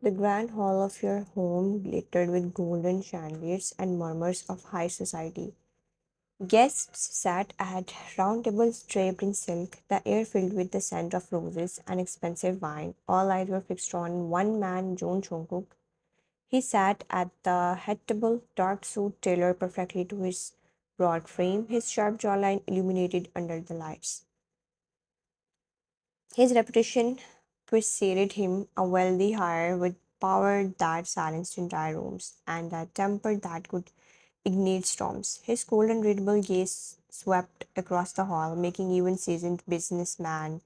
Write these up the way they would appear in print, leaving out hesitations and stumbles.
The grand hall of your home glittered with golden chandeliers and murmurs of high society. Guests sat at round tables draped in silk, the air filled with the scent of roses and expensive wine. All eyes were fixed on one man, Jungkook. He sat at the head table, dark suit tailored perfectly to his broad frame, his sharp jawline illuminated under the lights. His reputation preceded him, a wealthy hire with power that silenced entire rooms, and a temper that could ignite storms. His cold and readable gaze swept across the hall, making even seasoned businessmen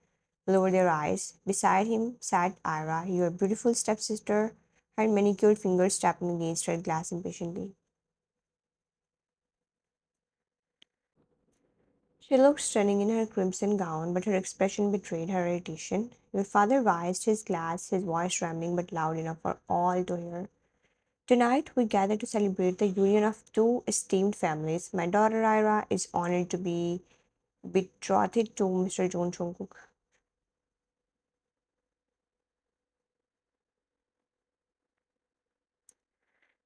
lower their eyes. Beside him sat Ira, your beautiful stepsister, her manicured fingers tapping against her glass impatiently. She looked stunning in her crimson gown, but her expression betrayed her irritation. Your father raised his glass, his voice trembling but loud enough for all to hear. Tonight, we gather to celebrate the union of two esteemed families. My daughter Ira is honored to be betrothed to Mr. John Jungkook.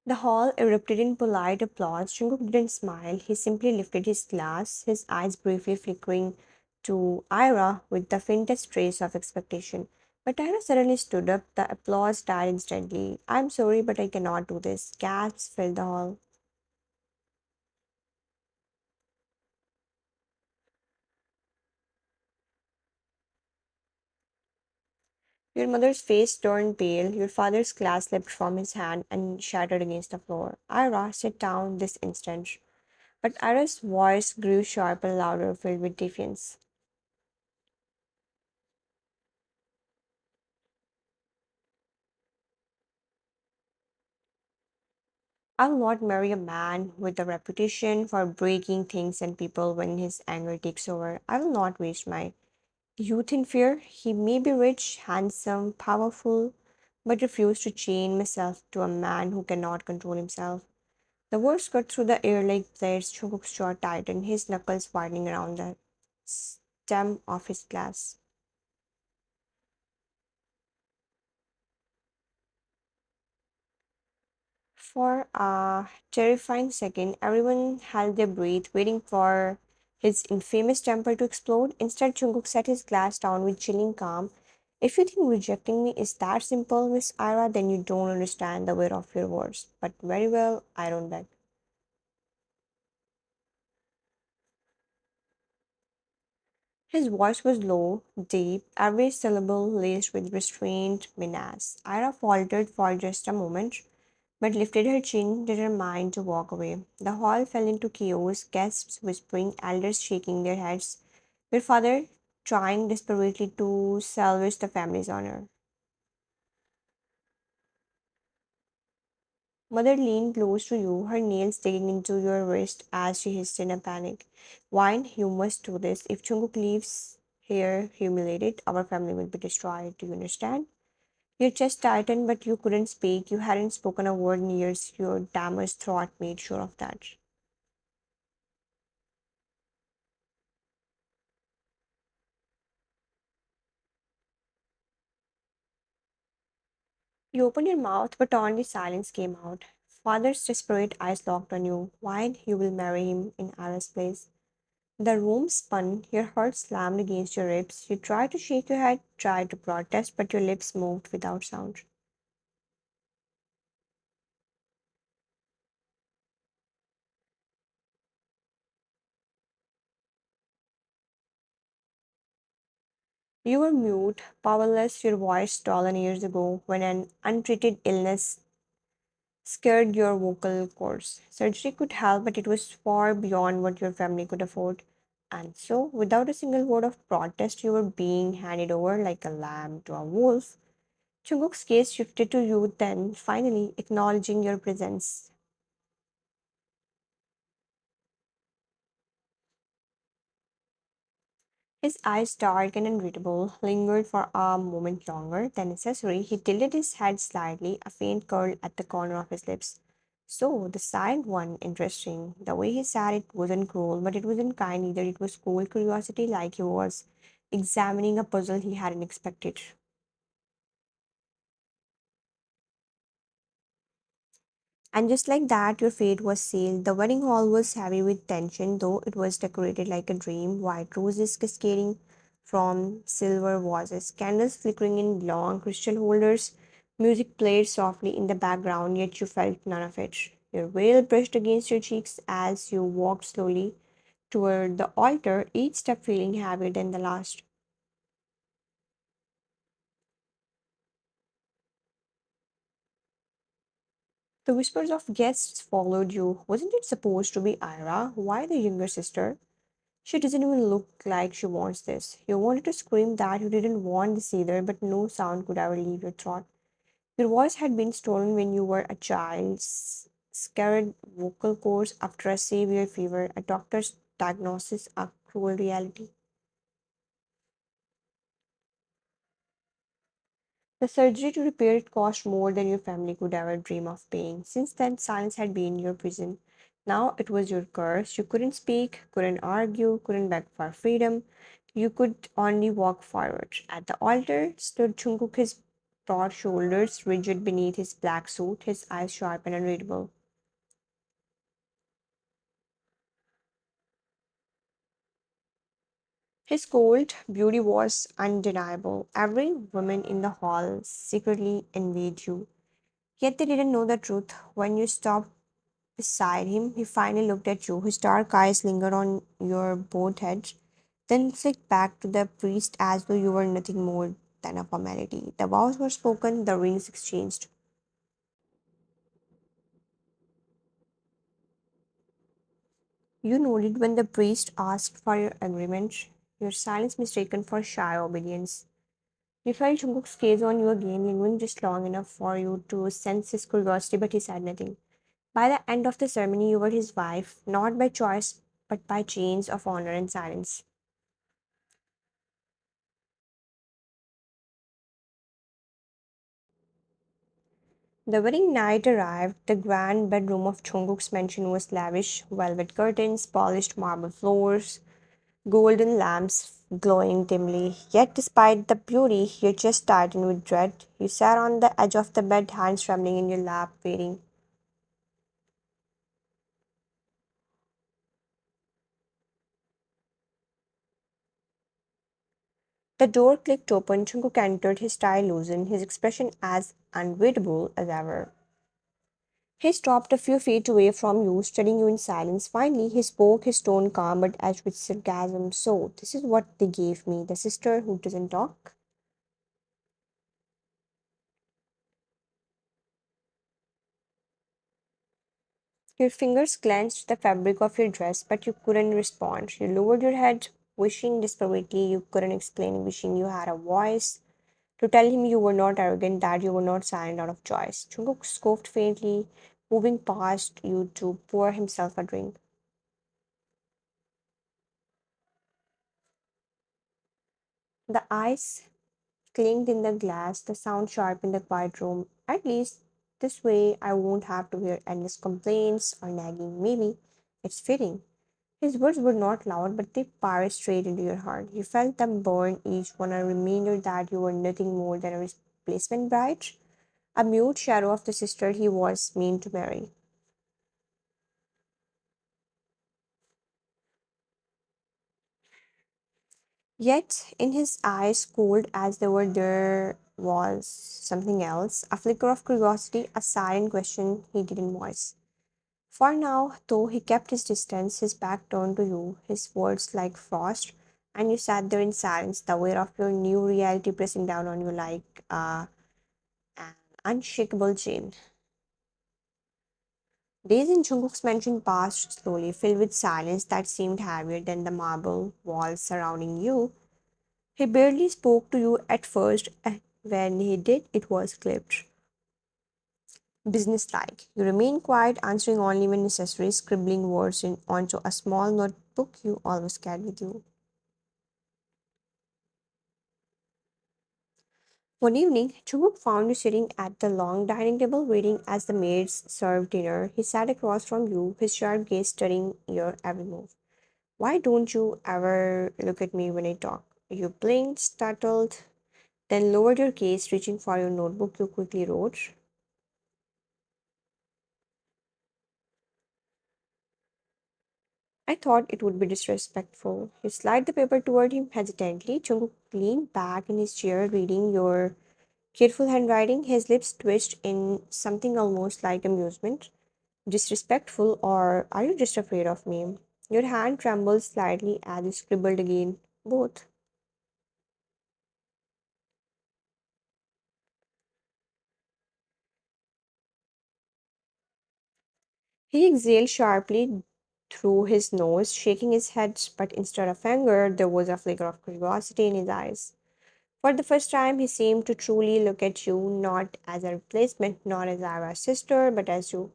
The hall erupted in polite applause. Jungkook didn't smile. He simply lifted his glass, his eyes briefly flickering to Ira with the faintest trace of expectation. But Ira suddenly stood up. The applause died instantly. I'm sorry, but I cannot do this. Gasps filled the hall. Your mother's face turned pale. Your father's glass slipped from his hand and shattered against the floor. Ira, sit down this instant. But Ira's voice grew sharp and louder, filled with defiance. I will not marry a man with a reputation for breaking things and people when his anger takes over. I will not waste my youth in fear. He may be rich, handsome, powerful, but refuse to chain myself to a man who cannot control himself. The words cut through the air like blades. Chuguk's jaw tightened, his knuckles widening around the stem of his glass. For a terrifying second, everyone held their breath, waiting for his infamous temper to explode. Instead, Jungkook set his glass down with chilling calm. If you think rejecting me is that simple, Miss Ira, then you don't understand the weight of your words. But very well, I don't beg. His voice was low, deep, every syllable laced with restrained menace. Ira faltered for just a moment, but lifted her chin, determined to walk away. The hall fell into chaos, guests whispering, elders shaking their heads, your father trying desperately to salvage the family's honor. Mother leaned close to you, her nails digging into your wrist as she hissed in a panic. Wine, you must do this. If Chunguk leaves here humiliated, our family will be destroyed. Do you understand? Your chest tightened, but you couldn't speak. You hadn't spoken a word in years. Your damaged throat made sure of that. You opened your mouth, but only silence came out. Father's desperate eyes locked on you. Why you will marry him in Ara's place? The room spun, your heart slammed against your ribs. You tried to shake your head, tried to protest, but your lips moved without sound. You were mute, powerless, your voice stolen years ago when an untreated illness scared your vocal cords. Surgery could help, but it was far beyond what your family could afford. And so, without a single word of protest, you were being handed over like a lamb to a wolf. Chunguk's gaze shifted to you then, finally acknowledging your presence. His eyes, dark and unreadable, lingered for a moment longer than necessary. He tilted his head slightly, a faint curl at the corner of his lips. So, the silent one, interesting. The way he said it wasn't cruel, but it wasn't kind either. It was cool curiosity, like he was examining a puzzle he hadn't expected. And just like that, your fate was sealed. The wedding hall was heavy with tension, though it was decorated like a dream. White roses cascading from silver vases, candles flickering in long crystal holders, music played softly in the background, yet you felt none of it. Your veil brushed against your cheeks as you walked slowly toward the altar, each step feeling heavier than the last. The whispers of guests followed you. Wasn't it supposed to be Ira? Why the younger sister? She doesn't even look like she wants this. You wanted to scream that you didn't want this either, but no sound could ever leave your throat. Your voice had been stolen when you were a child, scared vocal cords after a severe fever, a doctor's diagnosis, a cruel reality. The surgery to repair it cost more than your family could ever dream of paying. Since then, silence had been your prison. Now it was your curse. You couldn't speak, couldn't argue, couldn't beg for freedom. You could only walk forward. At the altar stood Jungkook, his broad shoulders rigid beneath his black suit, his eyes sharp and unreadable. His cold beauty was undeniable. Every woman in the hall secretly envied you. Yet they didn't know the truth. When you stopped beside him, he finally looked at you. His dark eyes lingered on your both heads, then flicked back to the priest as though you were nothing more than a formality. The vows were spoken, the rings exchanged. You nodded when the priest asked for your agreement, your silence mistaken for shy obedience. You felt Jungkook's gaze on you again, lingering just long enough for you to sense his curiosity, but he said nothing. By the end of the ceremony, you were his wife, not by choice, but by chains of honor and silence. The wedding night arrived. The grand bedroom of Jungkook's mansion was lavish, velvet curtains, polished marble floors, golden lamps glowing dimly. Yet, despite the beauty, your chest tightened with dread. You sat on the edge of the bed, hands trembling in your lap, waiting. The door clicked open. Jungkook entered, his tie loosened, his expression as unreadable as ever. He stopped a few feet away from you, studying you in silence. Finally, he spoke, his tone calm but edged with sarcasm. So, this is what they gave me, the sister who doesn't talk? Your fingers clenched the fabric of your dress, but you couldn't respond. You lowered your head, wishing desperately you couldn't explain, wishing you had a voice to tell him you were not arrogant, that you were not silent out of choice. Jungkook scoffed faintly, moving past you to pour himself a drink. The eyes clinked in the glass, the sound sharp in the quiet room. At least this way I won't have to hear endless complaints or nagging. Maybe it's fitting. His words were not loud, but they parried straight into your heart. You felt them burn, each one a reminder that you were nothing more than a replacement bride, a mute shadow of the sister he was meant to marry. Yet, in his eyes, cold as they were, there was something else, a flicker of curiosity, a silent question he didn't voice. For now, though, he kept his distance, his back turned to you, his words like frost, and you sat there in silence, the weight of your new reality pressing down on you like an unshakable chain. Days in Jungkook's mansion passed slowly, filled with silence that seemed heavier than the marble walls surrounding you. He barely spoke to you at first, and when he did, it was clipped, businesslike. You remained quiet, answering only when necessary, scribbling words onto a small notebook you always carried with you. One evening, Chubuk found you sitting at the long dining table waiting as the maids served dinner. He sat across from you, his sharp gaze studying your every move. Why don't you ever look at me when I talk? You blinked, startled, then lowered your gaze, reaching for your notebook you quickly wrote. I thought it would be disrespectful. He slid the paper toward him hesitantly. Jungkook leaned back in his chair, reading your careful handwriting. His lips twitched in something almost like amusement. Disrespectful, or are you just afraid of me? Your hand trembled slightly as you scribbled again. Both. He exhaled sharply through his nose, shaking his head, but instead of anger, there was a flicker of curiosity in his eyes. For the first time, he seemed to truly look at you, not as a replacement, not as Ira's sister, but as you.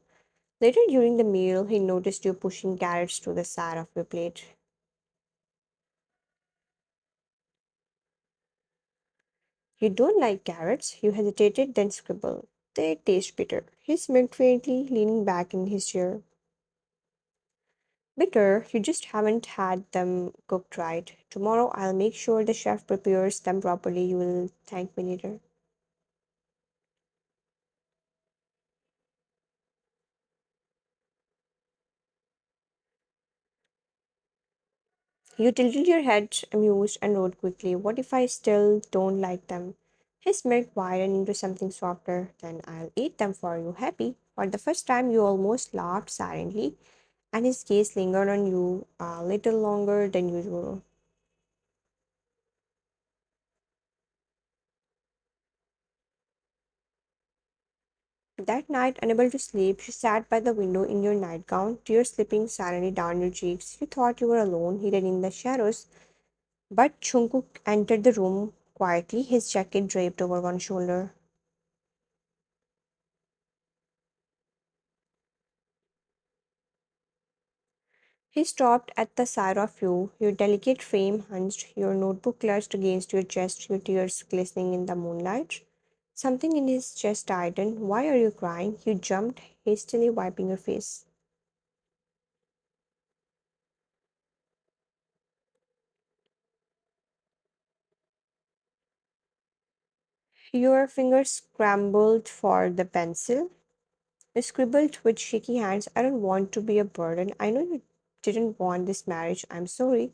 Later during the meal, he noticed you pushing carrots to the side of your plate. You don't like carrots? You hesitated, then scribbled. They taste bitter. He smiled faintly, leaning back in his chair. Bitter, you just haven't had them cooked right. Tomorrow I'll make sure the chef prepares them properly. You will thank me later. You tilted your head, amused, and wrote quickly, what if I still don't like them? His milk widened into something softer. Then I'll eat them for you, happy. For the first time, you almost laughed silently, and his gaze lingered on you a little longer than usual. That night, unable to sleep, she sat by the window in your nightgown, tears slipping silently down your cheeks. You thought you were alone, hidden in the shadows, but Jungkook entered the room quietly, his jacket draped over one shoulder. He stopped at the sight of you, your delicate frame hunched, your notebook clutched against your chest, your tears glistening in the moonlight. Something in his chest tightened. Why are you crying? You jumped, hastily wiping your face. Your fingers scrambled for the pencil. You scribbled with shaky hands, I don't want to be a burden. I know you didn't want this marriage. I'm sorry.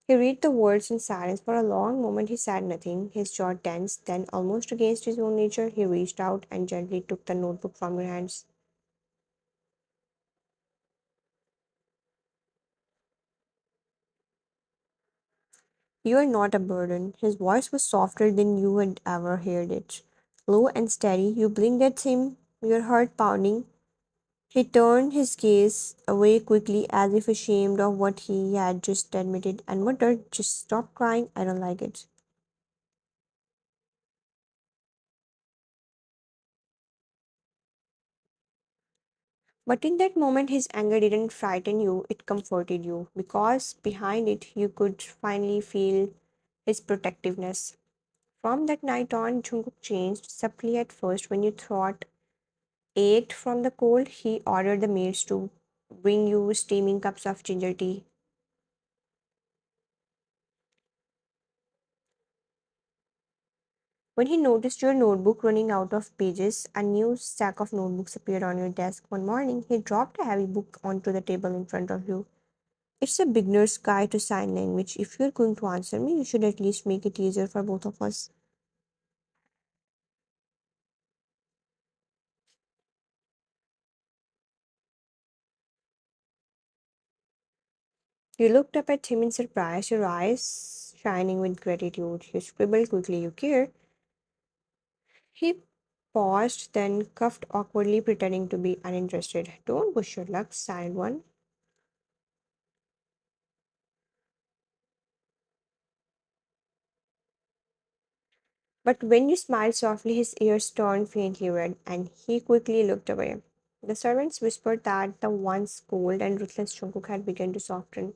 He read the words in silence. For a long moment, he said nothing, his jaw tense. Then, almost against his own nature, he reached out and gently took the notebook from your hands. You are not a burden. His voice was softer than you had ever heard it. Low and steady, you blinked at him, your heart pounding. He turned his gaze away quickly, as if ashamed of what he had just admitted, and muttered, just stop crying, I don't like it. But in that moment, his anger didn't frighten you, it comforted you, because behind it, you could finally feel his protectiveness. From that night on, Jungkook changed subtly at first. When you thought ached from the cold, he ordered the maids to bring you steaming cups of ginger tea. When he noticed your notebook running out of pages, a new stack of notebooks appeared on your desk one morning. He dropped a heavy book onto the table in front of you. It's a beginner's guide to sign language. If you're going to answer me, you should at least make it easier for both of us. You looked up at him in surprise, your eyes shining with gratitude. You scribbled quickly, you care. He paused, then coughed awkwardly, pretending to be uninterested. Don't push your luck, silent one. But when you smiled softly, his ears turned faintly red, and he quickly looked away. The servants whispered that the once cold and ruthless Jungkook had begun to soften.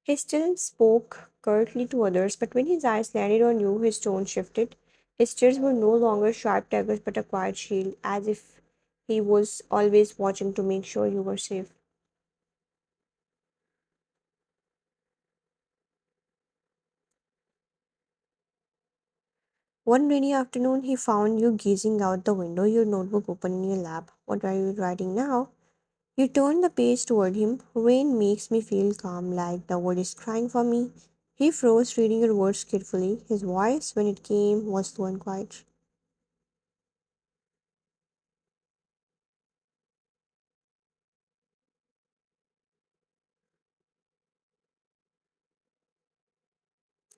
He still spoke curtly to others, but when his eyes landed on you, his tone shifted. His tears were no longer sharp daggers but a quiet shield, as if he was always watching to make sure you were safe. One rainy afternoon, he found you gazing out the window, your notebook open in your lap. What are you writing now? You turn the page toward him. Rain makes me feel calm, like the world is crying for me. He froze, reading your words carefully. His voice, when it came, was low and quiet.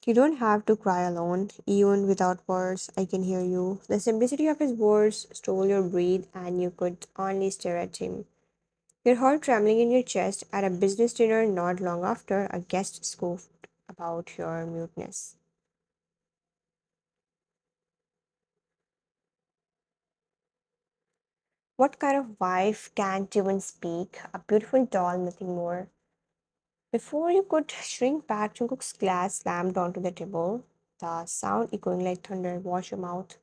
You don't have to cry alone, even without words. I can hear you. The simplicity of his words stole your breath, and you could only stare at him. Your heart trembling in your chest at a business dinner not long after a guest scoffed about your muteness. What kind of wife can't even speak? A beautiful doll, nothing more. Before you could shrink back, Jungkook's glass slammed onto the table, the sound echoing like thunder. Wash your mouth.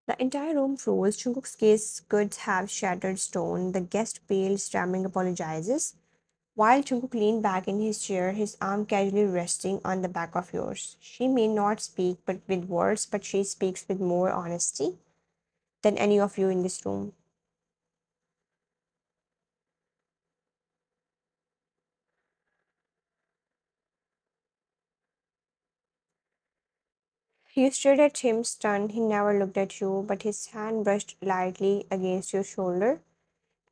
The entire room froze. Jungkook's case could have shattered stone. The guest paled, stammering apologizes, while Jungkook leaned back in his chair, his arm casually resting on the back of yours. She may not speak but with words, but she speaks with more honesty than any of you in this room. You stared at him, stunned. He never looked at you, but his hand brushed lightly against your shoulder,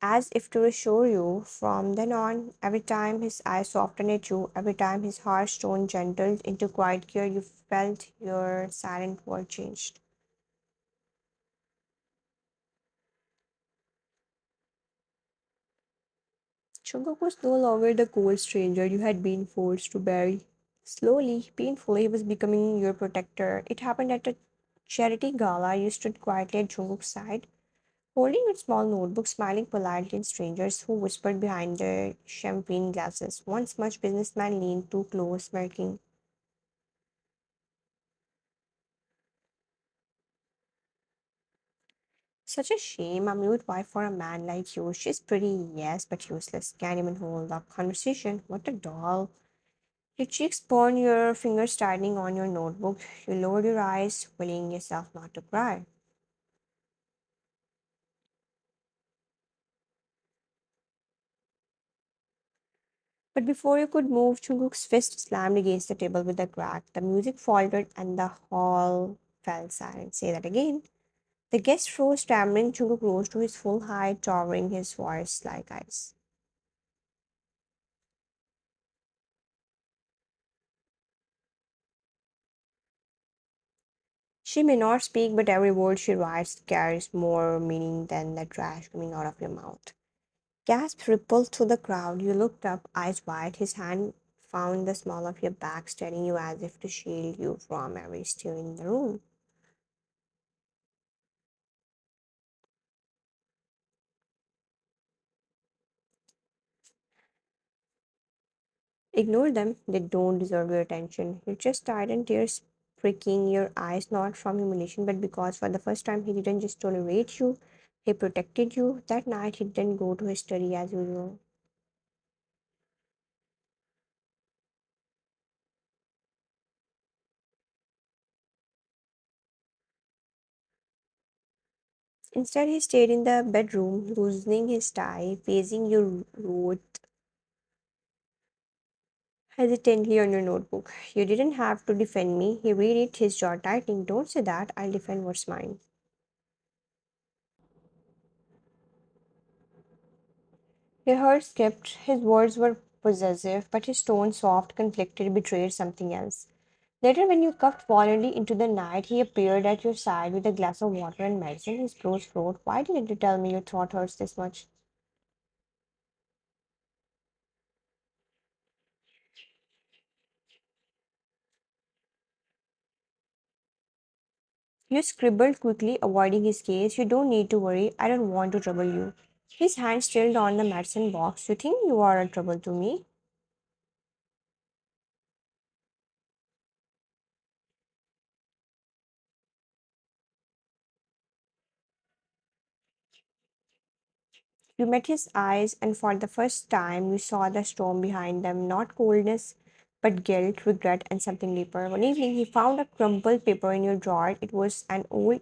as if to reassure you. From then on, every time his eyes softened at you, every time his harsh tone gentled into quiet care, you felt your silent world changed. Jungkook was no longer the cold stranger you had been forced to bury. Slowly, painfully, he was becoming your protector. It happened at a charity gala. You stood quietly at Jungkook's side, holding a small notebook, smiling politely at strangers who whispered behind their champagne glasses. One smudged businessman leaned too close, smirking. Such a shame, a mute wife for a man like you. She's pretty, yes, but useless. Can't even hold up conversation. What a doll. Your cheeks burn, your fingers tightening on your notebook. You lowered your eyes, willing yourself not to cry. But before you could move, Chungkook's fist slammed against the table with a crack. The music faltered and the hall fell silent. Say that again. The guest froze, stammering. Chungkook rose to his full height, towering his voice like ice. She may not speak, but every word she writes carries more meaning than the trash coming out of your mouth. Gasps rippled through the crowd. You looked up, eyes wide. His hand found the small of your back, steadying you as if to shield you from every stir in the room. Ignore them, they don't deserve your attention. You're just tired and tears pricking your eyes, not from humiliation, but because for the first time he didn't just tolerate you, he protected you. That night he didn't go to his study as usual. Instead, he stayed in the bedroom, loosening his tie, facing you, wrote hesitantly on your notebook. You didn't have to defend me. He read it, his jaw tightening. Don't say that. I'll defend what's mine. Your heart skipped. His words were possessive, but his tone soft, conflicted, betrayed something else. Later, when you coughed violently into the night, he appeared at your side with a glass of water and medicine. His close throat. Why didn't you tell me your throat hurts this much? You scribbled quickly, avoiding his gaze. You don't need to worry. I don't want to trouble you. His hand still on the medicine box. You think you are a trouble to me? You met his eyes, and for the first time, you saw the storm behind them, not coldness, but guilt, regret, and something deeper. One evening, he found a crumpled paper in your drawer. It was an old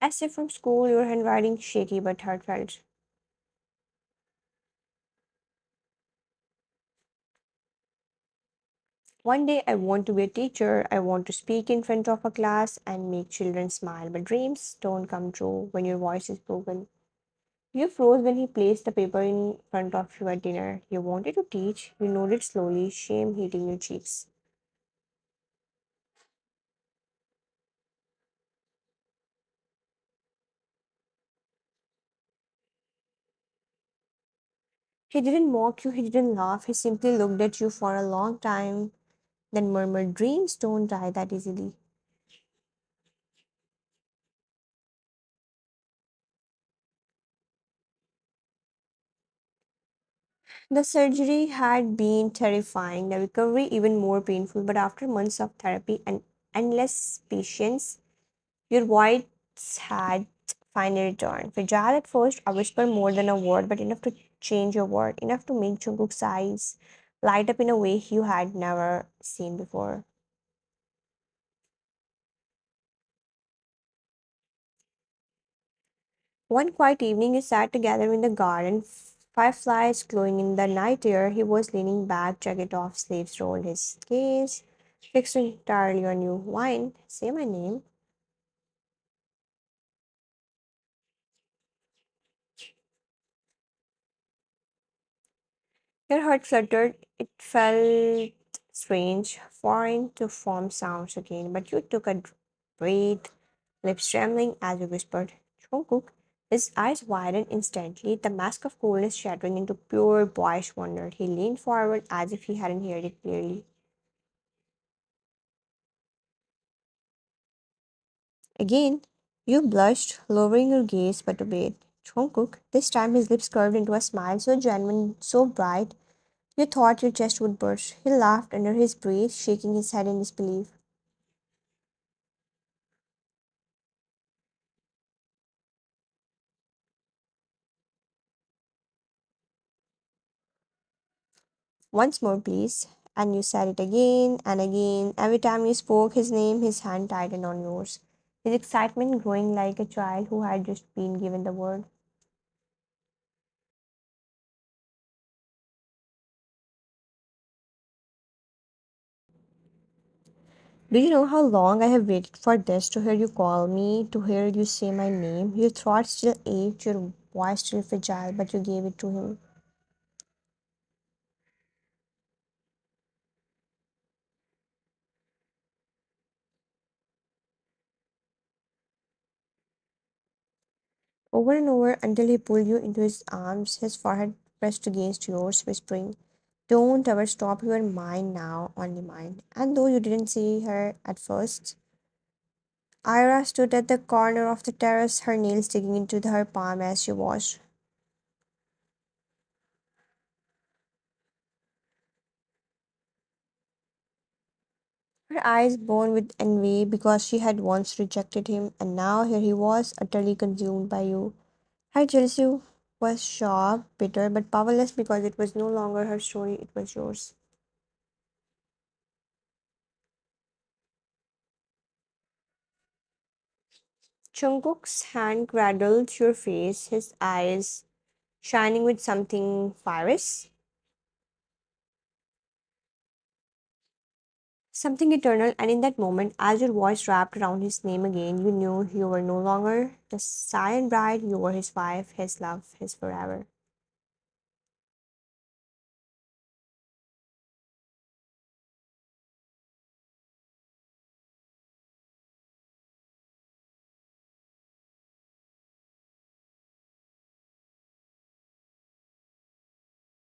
essay from school, your handwriting shaky but heartfelt. One day, I want to be a teacher. I want to speak in front of a class and make children smile, but dreams don't come true when your voice is broken. You froze when he placed the paper in front of you at dinner. You wanted to teach. You nodded slowly, shame heating your cheeks. He didn't mock you, he didn't laugh. He simply looked at you for a long time, then murmured, "Dreams don't die that easily." The surgery had been terrifying, the recovery even more painful, but after months of therapy and endless patience, your voice had finally returned. Fragile at first, a whisper more than a word, but enough to change your word, enough to make Jungkook's eyes light up in a way you had never seen before. One quiet evening, he sat together in the garden, fireflies glowing in the night air. He was leaning back, jacket off, sleeves rolled, his gaze fixed entirely on you. "Wine, say my name." Your heart fluttered. It felt strange, foreign to form sounds again, but you took a breath, lips trembling as you whispered, "Jungkook." His eyes widened instantly, the mask of coolness shattering into pure boyish wonder. He leaned forward as if he hadn't heard it clearly. Again, you blushed, lowering your gaze, but obeyed. Jungkook, this time his lips curved into a smile so genuine, so bright, you thought your chest would burst. He laughed under his breath, shaking his head in disbelief. "Once more, please." And you said it again and again. Every time you spoke his name, his hand tightened on yours, his excitement growing like a child who had just been given the word. "Do you know how long I have waited for this? To hear you call me, to hear you say my name." Your throat still ached, your voice still fragile, but you gave it to him. Over and over until he pulled you into his arms, his forehead pressed against yours, whispering, "Don't ever stop, you are mine now, only mine." And though you didn't see her at first, Ira stood at the corner of the terrace, her nails digging into her palm as she watched. Her eyes burned with envy because she had once rejected him, and now here he was, utterly consumed by you. Her jealousy was sharp, bitter, but powerless because it was no longer her story, it was yours. Jungkook's hand cradled your face, his eyes shining with something fierce, something eternal, and in that moment, as your voice wrapped around his name again, you knew you were no longer the silent bride, you were his wife, his love, his forever.